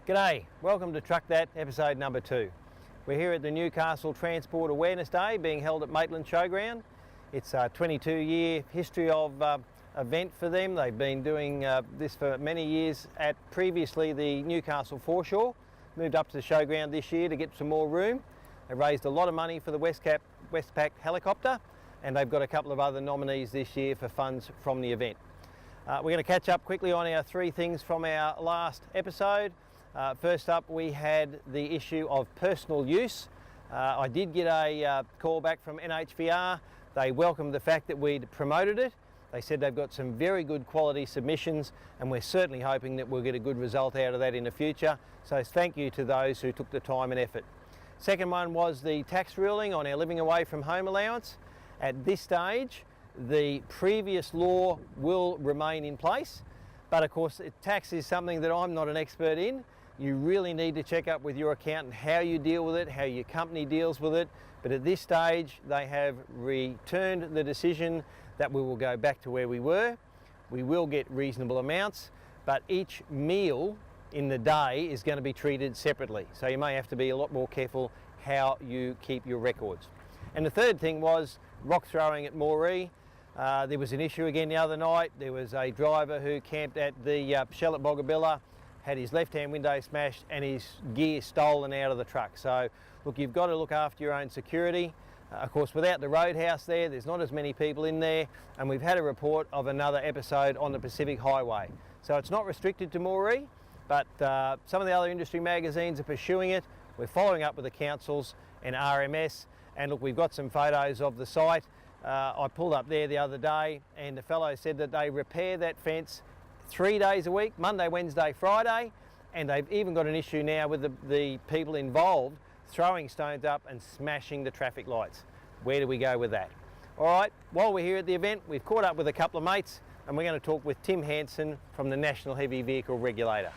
G'day, welcome to Truck That, episode number 2. We're here at the Newcastle Transport Awareness Day being held at Maitland Showground. It's a 22-year history of event for them. They've been doing this for many years at previously the Newcastle foreshore. Moved up to the showground this year to get some more room. They raised a lot of money for the Westpac helicopter, and they've got a couple of other nominees this year for funds from the event. We're going to catch up quickly on our 3 things from our last episode. First up, we had the issue of personal use. I did get a call back from NHVR. They welcomed the fact that we'd promoted it. They said they've got some very good quality submissions, and we're certainly hoping that we'll get a good result out of that in the future. So thank you to those who took the time and effort. Second one was the tax ruling on our living away from home allowance. At this stage, the previous law will remain in place, but of course tax is something that I'm not an expert in. You really need to check up with your accountant how you deal with it, how your company deals with it. But at this stage, they have returned the decision that we will go back to where we were. We will get reasonable amounts, but each meal in the day is going to be treated separately. So you may have to be a lot more careful how you keep your records. And the third thing was rock throwing at Moree. There was an issue again the other night. There was a driver who camped at the Shell at Boggabilla, had his left-hand window smashed and his gear stolen out of the truck. So look, you've got to look after your own security. Of course, without the roadhouse there's not as many people in there, and we've had a report of another episode on the Pacific Highway. So it's not restricted to Moree, but some of the other industry magazines are pursuing it. We're following up with the councils and RMS, and look, we've got some photos of the site. I pulled up there the other day, and the fellow said that they repair that fence 3 days a week, Monday, Wednesday, Friday, and they've even got an issue now with the people involved throwing stones up and smashing the traffic lights. Where do we go with that? All right, while we're here at the event, we've caught up with a couple of mates, and we're going to talk with Tim Hansen from the National Heavy Vehicle Regulator.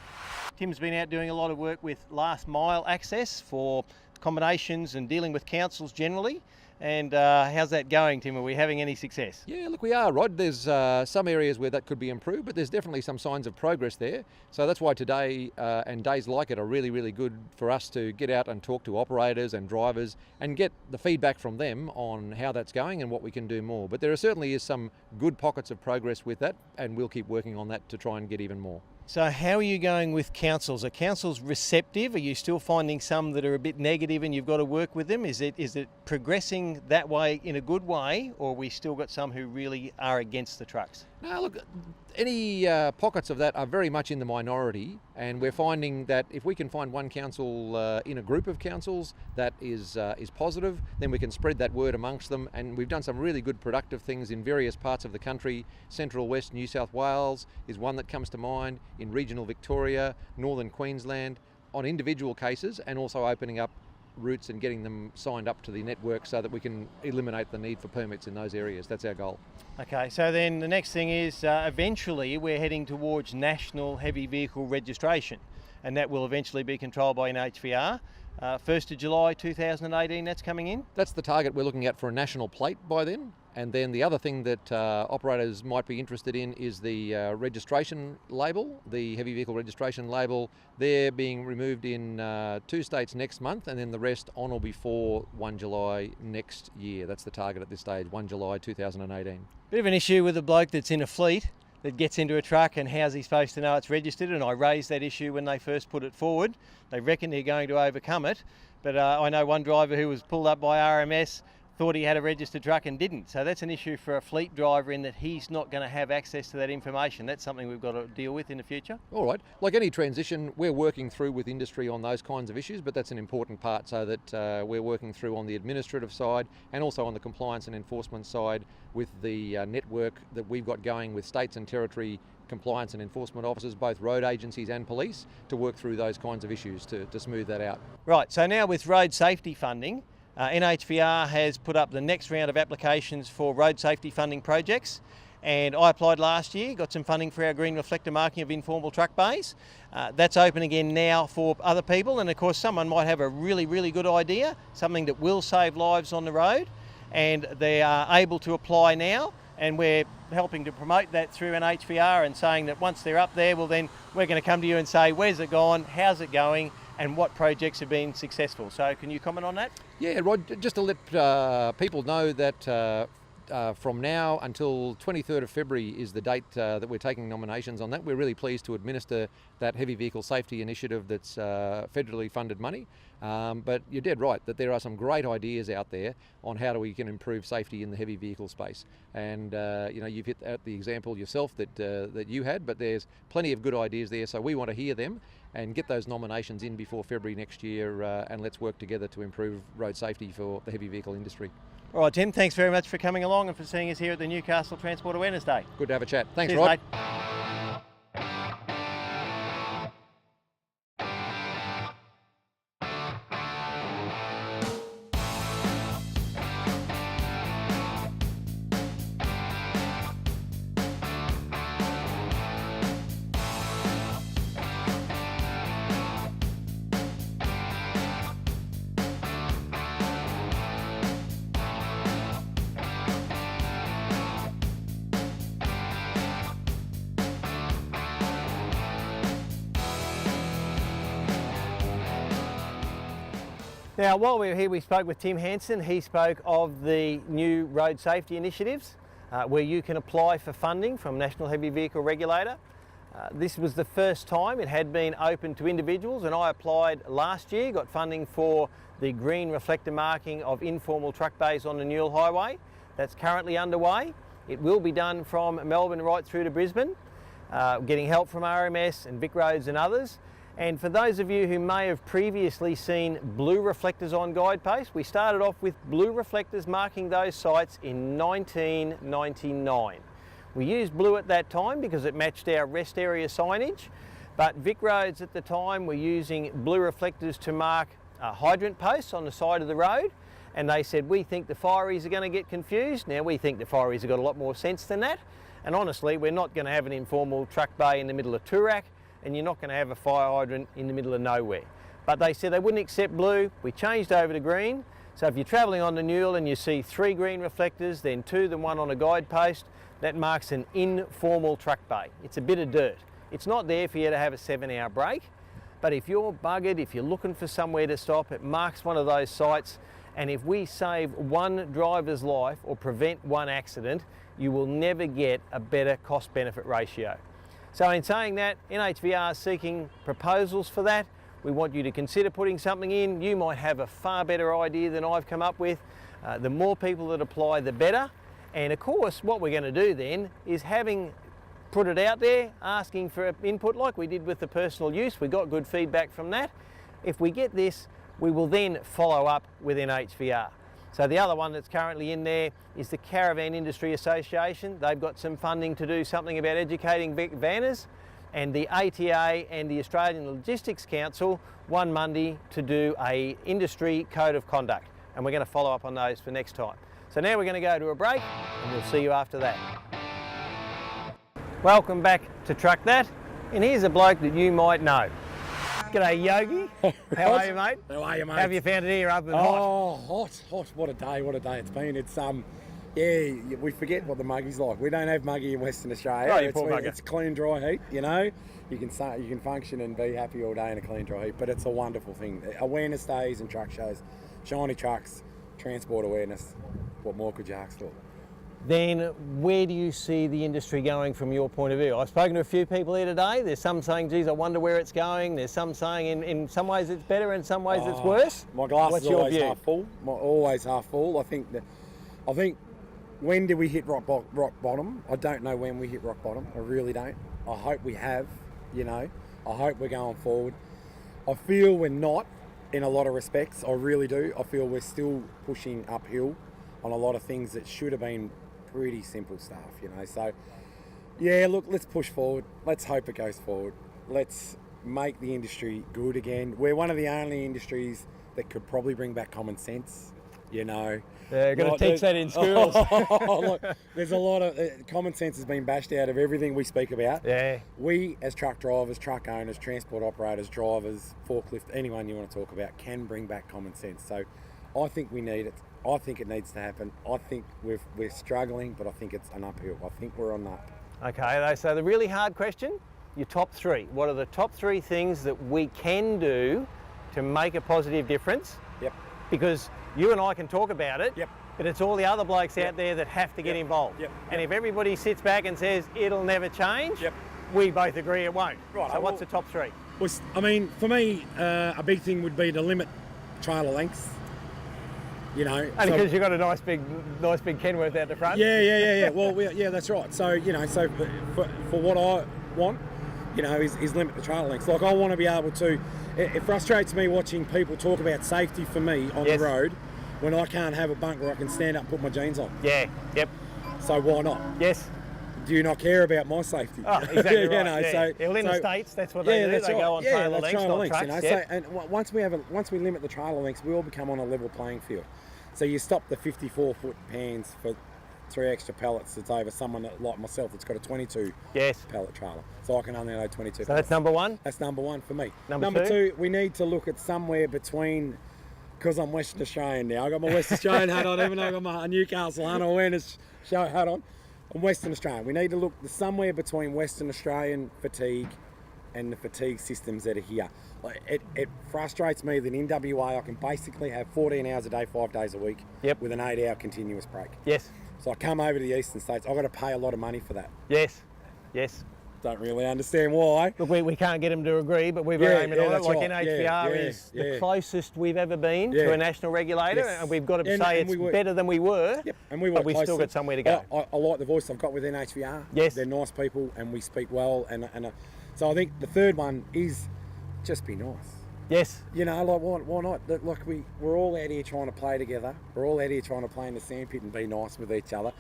Tim's been out doing a lot of work with last mile access for combinations and dealing with councils generally. And how's that going, Tim? Are we having any success? Yeah, look, we are, Rod. There's some areas where that could be improved, but there's definitely some signs of progress there. So that's why today and days like it are really, really good for us to get out and talk to operators and drivers and get the feedback from them on how that's going and what we can do more. But there certainly is some good pockets of progress with that, and we'll keep working on that to try and get even more. So how are you going with councils? Are councils receptive? Are you still finding some that are a bit negative and you've got to work with them? Is it progressing that way in a good way, or we still got some who really are against the trucks? No, look, any pockets of that are very much in the minority, and we're finding that if we can find one council in a group of councils that is positive, then we can spread that word amongst them. And we've done some really good productive things in various parts of the country. Central West New South Wales is one that comes to mind, in regional Victoria, northern Queensland, on individual cases, and also opening up routes and getting them signed up to the network so that we can eliminate the need for permits in those areas. That's our goal. Okay, so then the next thing is eventually we're heading towards National Heavy Vehicle Registration, and that will eventually be controlled by NHVR. 1st of July 2018, that's coming in? That's the target we're looking at for a national plate by then. And then the other thing that operators might be interested in is the registration label, the heavy vehicle registration label. They're being removed in 2 states next month, and then the rest on or before 1 July next year. That's the target at this stage, 1 July 2018. Bit of an issue with a bloke that's in a fleet that gets into a truck, and how's he supposed to know it's registered? And I raised that issue when they first put it forward. They reckon they're going to overcome it, but I know one driver who was pulled up by RMS thought he had a registered truck and didn't. So that's an issue for a fleet driver in that he's not going to have access to that information. That's something we've got to deal with in the future. All right. Like any transition, we're working through with industry on those kinds of issues, but that's an important part so that we're working through on the administrative side and also on the compliance and enforcement side with the network that we've got going with states and territory compliance and enforcement officers, both road agencies and police, to work through those kinds of issues to smooth that out. Right, so now with road safety funding, NHVR has put up the next round of applications for road safety funding projects, and I applied last year, got some funding for our green reflector marking of informal truck bays. That's open again now for other people, and of course someone might have a really, really good idea, something that will save lives on the road, and they are able to apply now. and we're helping to promote that through an HVR and saying that once they're up there, well then we're going to come to you and say, where's it gone, how's it going, and what projects have been successful. So can you comment on that? Yeah, Rod, just to let people know that from now until 23rd of February is the date that we're taking nominations on that. We're really pleased to administer that heavy vehicle safety initiative that's federally funded money. But you're dead right that there are some great ideas out there on how we can improve safety in the heavy vehicle space. And you've hit at the example yourself that you had, but there's plenty of good ideas there. So we want to hear them and get those nominations in before February next year, and let's work together to improve road safety for the heavy vehicle industry. All right, Tim, thanks very much for coming along and for seeing us here at the Newcastle Transport Awareness Day. Good to have a chat. Thanks, Cheers, Rod. mate. Now, while we were here, we spoke with Tim Hansen. He spoke of the new road safety initiatives where you can apply for funding from National Heavy Vehicle Regulator. This was the first time it had been open to individuals, and I applied last year, got funding for the green reflector marking of informal truck bays on the Newell Highway. That's currently underway. It will be done from Melbourne right through to Brisbane, getting help from RMS and Vic Roads and others. And for those of you who may have previously seen blue reflectors on guideposts, we started off with blue reflectors marking those sites in 1999. We used blue at that time because it matched our rest area signage, but Vic Roads at the time were using blue reflectors to mark hydrant posts on the side of the road, and they said, we think the fireys are going to get confused. Now we think the fireys have got a lot more sense than that, and honestly we're not going to have an informal truck bay in the middle of Toorak, and you're not going to have a fire hydrant in the middle of nowhere. But they said they wouldn't accept blue. We changed over to green. So if you're travelling on the Newell and you see 3 green reflectors, then 2, then 1 on a guidepost, that marks an informal truck bay. It's a bit of dirt. It's not there for you to have a 7-hour break, but if you're buggered, if you're looking for somewhere to stop, it marks one of those sites, and if we save one driver's life or prevent one accident, you will never get a better cost-benefit ratio. So in saying that, NHVR is seeking proposals for that. We want you to consider putting something in. You might have a far better idea than I've come up with. The more people that apply, the better. And of course, what we're going to do then is, having put it out there, asking for input like we did with the personal use. We got good feedback from that. If we get this, we will then follow up with NHVR. So the other one that's currently in there is the Caravan Industry Association. They've got some funding to do something about educating vanners, and the ATA and the Australian Logistics Council one Monday to do a industry code of conduct, and we're going to follow up on those for next time. So now we're going to go to a break, and we'll see you after that. Welcome back to Truck That, and here's a bloke that you might know. G'day Yogi, how are you, mate? How are you, mate? How have you found it here up and hot? Oh, hot, what a day it's been. It's yeah, we forget what the muggy's like. We don't have muggy in Western Australia. Oh, you poor bugger. It's clean, dry heat, you know. You can function and be happy all day in a clean, dry heat, but it's a wonderful thing. Awareness days and truck shows, shiny trucks, transport awareness. What more could you ask for? Then where do you see the industry going from your point of view? I've spoken to a few people here today. There's some saying, geez, I wonder where it's going. There's some saying in some ways it's better, in some ways it's worse. My glass What's is your always view? half full. Always half full. I think when did we hit rock bottom? I don't know when we hit rock bottom. I really don't. I hope we have, you know. I hope we're going forward. I feel we're not in a lot of respects. I really do. I feel we're still pushing uphill on a lot of things that should have been pretty simple stuff, you know. So yeah, look, let's push forward. Let's hope it goes forward. Let's make the industry good again. We're one of the only industries that could probably bring back common sense, you know. Yeah, got to teach that in schools. Look, there's a lot of common sense has been bashed out of everything we speak about. Yeah. We as truck drivers, truck owners, transport operators, drivers, forklift, anyone you want to talk about can bring back common sense. So I think we need it. I think it needs to happen. I think we're struggling, but I think it's an uphill. I think we're on that. Okay, so the really hard question, your top three. What are the top three things that we can do to make a positive difference? Yep. Because you and I can talk about it, Yep. but it's all the other blokes out there that have to get involved. Yep. And if everybody sits back and says it'll never change, Yep. we both agree it won't. Right, So what's the top three? Well, I mean, for me, a big thing would be to limit trailer lengths. You know, Only because you've got a nice big Kenworth out the front. Yeah. Well, yeah, that's right. So, you know, for what I want, you know, is limit the trailer lengths. Like, I want to be able to. It frustrates me watching people talk about safety for me on the road when I can't have a bunk where I can stand up and put my jeans on. Yeah. Yep. So why not? Yes. Do you not care about my safety? Oh, exactly right. You know, yeah. Well, in the States, that's what they do. They go on trailer lengths, not trucks. You know? So, and once we limit the trailer lengths, we all become on a level playing field. So you stop the 54-foot pans for 3 extra pallets. It's over someone like myself that's got a 22 pallet trailer. So I can only load 22 So that's number one? That's number one for me. Number two, we need to look at somewhere between, because I'm Western Australian now. I got my Western Australian hat on, even though I got my Newcastle unawareness show hat on. I'm Western Australian. We need to look somewhere between Western Australian fatigue and the fatigue systems that are here. Like, it frustrates me that in WA I can basically have 14 hours a day, 5 days a week with an 8-hour continuous break. Yes. So I come over to the eastern states, I've got to pay a lot of money for that. Yes. Don't really understand why. Look, we can't get them to agree, but we're aiming on it. Like right. NHVR is the closest we've ever been to a national regulator, and we've got to say it's better than we were, and we but we've still got somewhere to go. I like the voice I've got with NHVR. Yes. They're nice people and we speak well. So I think the third one is just be nice. Yes. You know, like why not? Like we're all out here trying to play together. We're all out here trying to play in the sandpit and be nice with each other.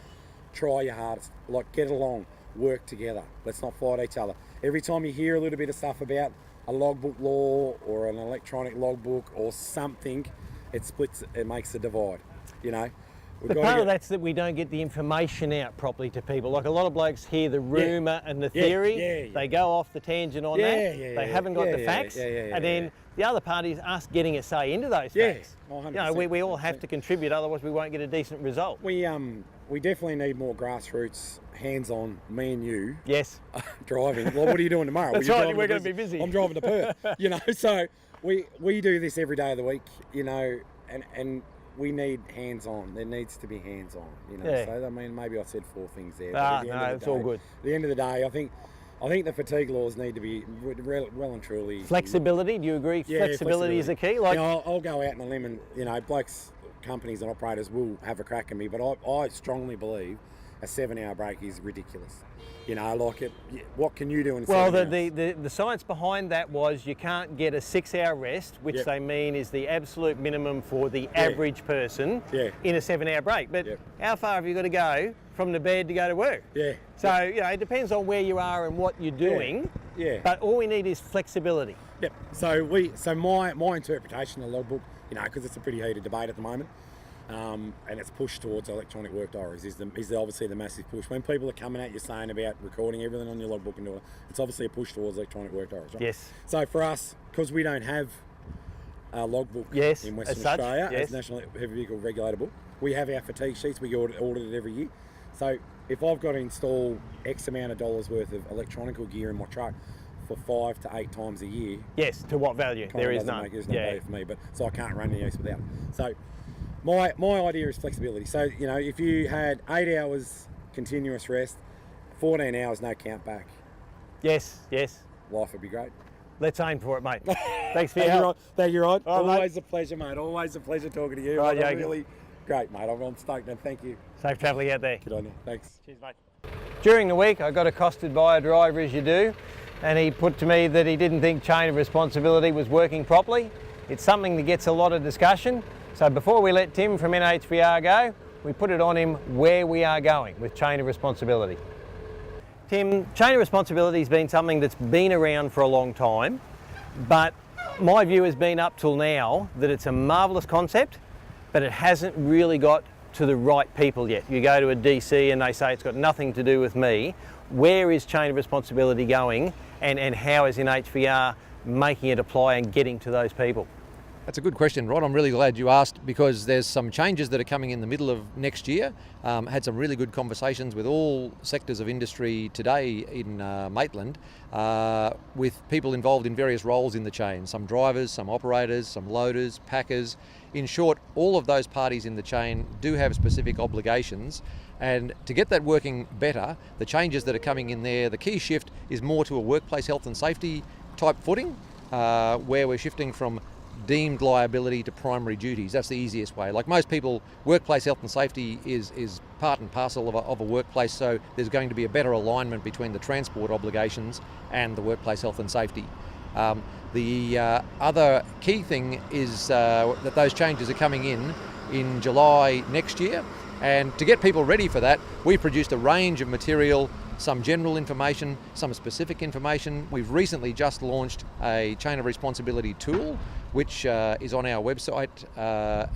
Try your hardest. Like, get along. Work together. Let's not fight each other. Every time you hear a little bit of stuff about a logbook law or an electronic logbook or something, it makes a divide, you know. The part of that's that we don't get the information out properly to people. Like, a lot of blokes hear the rumour and the theory, they go off the tangent on that, they haven't got the facts, and then the other part is us getting a say into those facts. 100%. You know, we all have to contribute, otherwise we won't get a decent result. We definitely need more grassroots, hands-on, me and you. Yes. Driving. Well, what are you doing tomorrow? That's right, we're going to be busy. I'm driving to Perth, you know, so we do this every day of the week, you know, and we need hands-on. There needs to be hands-on, you know. So, I mean, maybe I said 4 things there. No, it's all good. At the end of the day, I think the fatigue laws need to be well and truly... Flexibility, do you agree? Yeah, flexibility is the key? Like, you know, I'll go out on a limb and, you know, blokes, companies and operators will have a crack at me, but I strongly believe a 7-hour break is ridiculous. You know, like, what can you do in 7 hours? The science behind that was you can't get a 6-hour rest, which they mean is the absolute minimum for the average person in a 7-hour break. But how far have you got to go from the bed to go to work? So, you know, it depends on where you are and what you're doing. But all we need is flexibility. So my interpretation of the logbook, you know, because it's a pretty heated debate at the moment, and it's pushed towards electronic work diaries is obviously the massive push. When people are coming at you saying about recording everything on your logbook and doing it, it's obviously a push towards electronic work diaries, right? Yes. So for us, because we don't have a logbook in Western Australia as National Heavy Vehicle Regulator book, we have our fatigue sheets. We audit it every year. So if I've got to install X amount of dollars worth of electronic gear in my truck for 5 to 8 times a year. Yes, to what value? There is none. There's no value for me, but so I can't run the east without it. So my idea is flexibility. So, you know, if you had 8 hours continuous rest, 14 hours no count back. Yes. Life would be great. Let's aim for it, mate. Thanks for your help. Thank you, Rod. Always mate. A pleasure, mate. Always a pleasure talking to you. Right, really great, mate. I'm stoked, and thank you. Safe travelling out there. Good on you. Thanks. Cheers, mate. During the week, I got accosted by a driver, as you do, and he put to me that he didn't think chain of responsibility was working properly. It's something that gets a lot of discussion. So before we let Tim from NHVR go, we put it on him where we are going with chain of responsibility. Tim, chain of responsibility has been something that's been around for a long time, but my view has been up till now that it's a marvellous concept, but it hasn't really got to the right people yet. You go to a DC and they say it's got nothing to do with me. Where is chain of responsibility going, and how is NHVR making it apply and getting to those people? That's a good question, Rod. I'm really glad you asked, because there's some changes that are coming in the middle of next year. Had some really good conversations with all sectors of industry today in Maitland, with people involved in various roles in the chain, some drivers, some operators, some loaders, packers. In short, all of those parties in the chain do have specific obligations, and to get that working better, the changes that are coming in there, the key shift is more to a workplace health and safety type footing, where we're shifting from deemed liability to primary duties. That's the easiest way. Like most people, workplace health and safety is part and parcel of a workplace, so there's going to be a better alignment between the transport obligations and the workplace health and safety. The other key thing is that those changes are coming in July next year, and to get people ready for that, we produced a range of material, some general information, some specific information. We've recently just launched a chain of responsibility tool, which is on our website,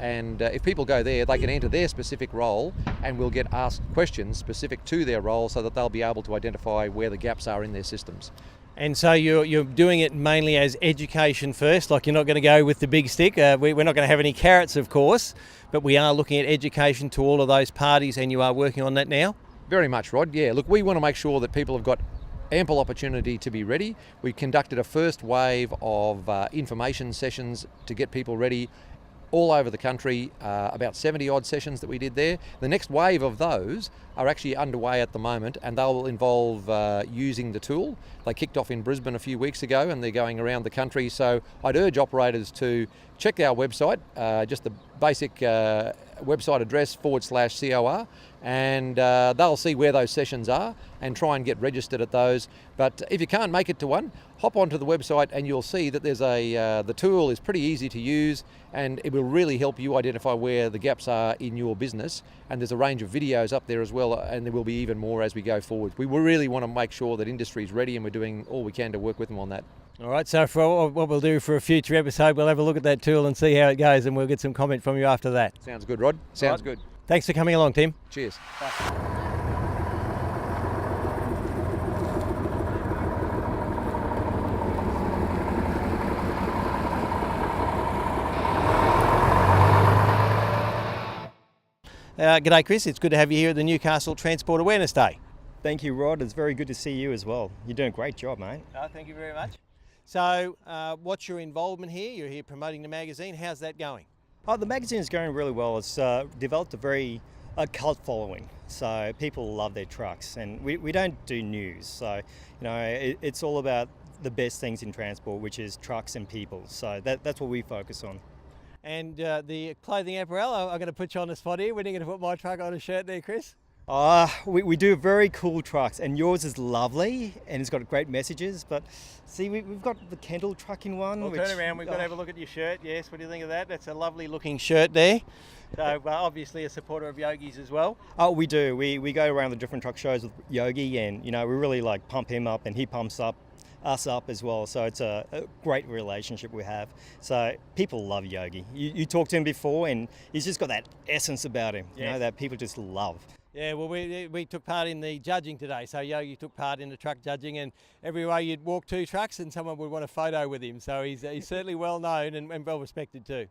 and if people go there, they can enter their specific role and will get asked questions specific to their role, so that they'll be able to identify where the gaps are in their systems. And so you're doing it mainly as education first, like you're not going to go with the big stick. We're not going to have any carrots, of course, but we are looking at education to all of those parties, and you are working on that now? Very much, Rod. Yeah, look, we want to make sure that people have got ample opportunity to be ready. We conducted a first wave of information sessions to get people ready all over the country, about 70 odd sessions that we did there. The next wave of those are actually underway at the moment, and they'll involve using the tool. They kicked off in Brisbane a few weeks ago, and they're going around the country. So I'd urge operators to check our website, just the basic website address /COR, and they'll see where those sessions are and try and get registered at those. But if you can't make it to one, hop onto the website and you'll see that there's the tool is pretty easy to use, and it will really help you identify where the gaps are in your business. And there's a range of videos up there as well, and there will be even more as we go forward. We really want to make sure that industry is ready, and we're doing all we can to work with them on that. All right, so for what we'll do for a future episode, we'll have a look at that tool and see how it goes, and we'll get some comment from you after that. Sounds good, Rod. Sounds good. Thanks for coming along, Tim. Cheers. G'day, Chris. It's good to have you here at the Newcastle Transport Awareness Day. Thank you, Rod. It's very good to see you as well. You're doing a great job, mate. Thank you very much. So, what's your involvement here? You're here promoting the magazine. How's that going? The magazine is going really well. It's developed a cult following, so people love their trucks, and we don't do news. So, it's all about the best things in transport, which is trucks and people. So that's what we focus on. And the clothing apparel, I'm going to put you on the spot here. When are you going to put my truck on a shirt there, Chris? We do very cool trucks, and yours is lovely and it's got great messages. But see, we've got the Kendall truck in one. We'll turn around, we've got to have a look at your shirt. Yes, what do you think of that? That's a lovely looking shirt there. So obviously a supporter of Yogi's as well. Oh, we do. We go around the different truck shows with Yogi, and we really like pump him up, and he pumps us up as well. So it's a great relationship we have. So people love Yogi. You talked to him before, and he's just got that essence about him, yes, that people just love. Yeah, well, we took part in the judging today. So Yogi took part in the truck judging, and everywhere you'd walk two trucks and someone would want a photo with him. So he's certainly well known and well respected too.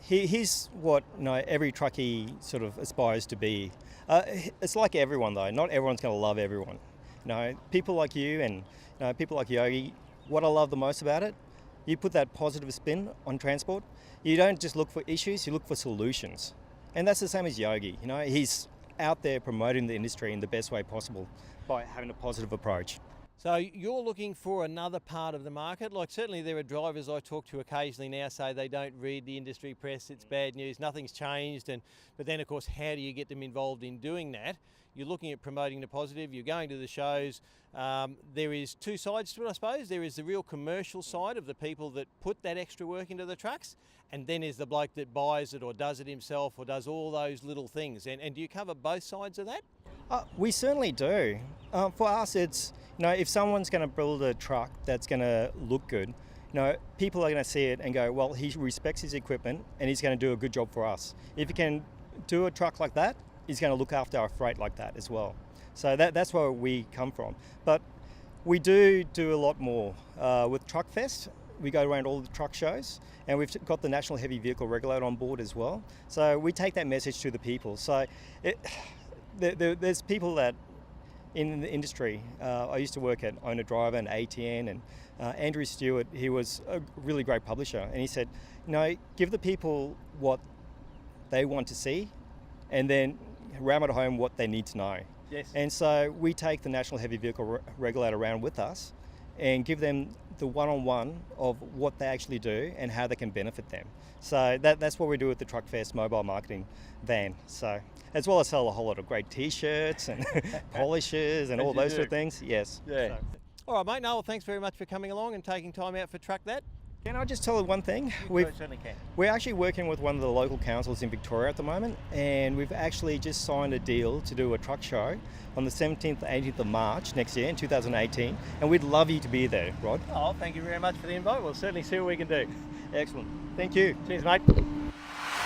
He's what every truckie sort of aspires to be. It's like everyone though. Not everyone's going to love everyone. People like you and people like Yogi, what I love the most about it, you put that positive spin on transport. You don't just look for issues, you look for solutions. And that's the same as Yogi. He's out there promoting the industry in the best way possible by having a positive approach. So you're looking for another part of the market. Like certainly there are drivers I talk to occasionally now say they don't read the industry press, it's bad news, nothing's changed. But then of course, how do you get them involved in doing that? You're looking at promoting the positive, you're going to the shows. There is two sides to it, I suppose. There is the real commercial side of the people that put that extra work into the trucks, and then there's the bloke that buys it or does it himself or does all those little things. And do you cover both sides of that? We certainly do. For us, it's, if someone's going to build a truck that's going to look good, people are going to see it and go, well, he respects his equipment and he's going to do a good job for us. If he can do a truck like that, he's going to look after our freight like that as well. So that's where we come from. But we do a lot more. With Truck Fest, we go around all the truck shows, and we've got the National Heavy Vehicle Regulator on board as well. So we take that message to the people. So there's people that in the industry. I used to work at Owner Driver and ATN, and Andrew Stewart, he was a really great publisher, and he said, give the people what they want to see, and then ram it home what they need to know. Yes. And so we take the National Heavy Vehicle Regulator around with us and give them the one-on-one of what they actually do and how they can benefit them. So that's what we do with the Truck Fest mobile marketing van. So as well as sell a whole lot of great T-shirts and polishes and all those sort of things. Yes. Yeah. So. All right, mate. Noel, thanks very much for coming along and taking time out for Truck That. Can I just tell you one thing? You certainly can. We're actually working with one of the local councils in Victoria at the moment, and we've actually just signed a deal to do a truck show on the 17th and 18th of March next year in 2018, and we'd love you to be there, Rod. Oh, thank you very much for the invite. We'll certainly see what we can do. Excellent. Thank you. Cheers, mate.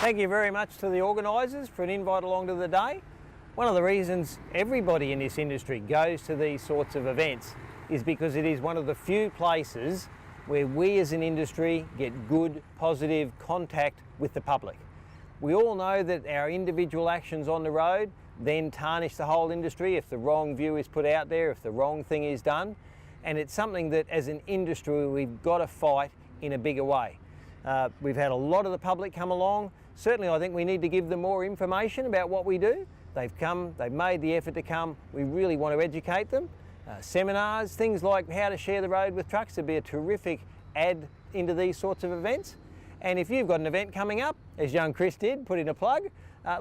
Thank you very much to the organisers for an invite along to the day. One of the reasons everybody in this industry goes to these sorts of events is because it is one of the few places where we as an industry get good, positive contact with the public. We all know that our individual actions on the road then tarnish the whole industry if the wrong view is put out there, if the wrong thing is done. And it's something that as an industry we've got to fight in a bigger way. We've had a lot of the public come along. Certainly I think we need to give them more information about what we do. They've come, they've made the effort to come. We really want to educate them. Seminars, things like how to share the road with trucks would be a terrific add into these sorts of events. And if you've got an event coming up, as young Chris did, put in a plug,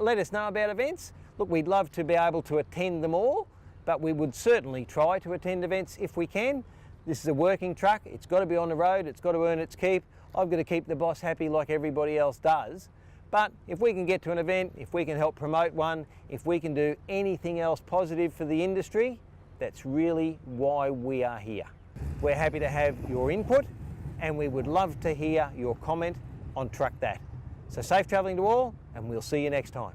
let us know about events. Look, we'd love to be able to attend them all, but we would certainly try to attend events if we can. This is a working truck, it's got to be on the road, it's got to earn its keep. I've got to keep the boss happy like everybody else does. But if we can get to an event, if we can help promote one, if we can do anything else positive for the industry, that's really why we are here. We're happy to have your input, and we would love to hear your comment on Truck That. So safe travelling to all, and we'll see you next time.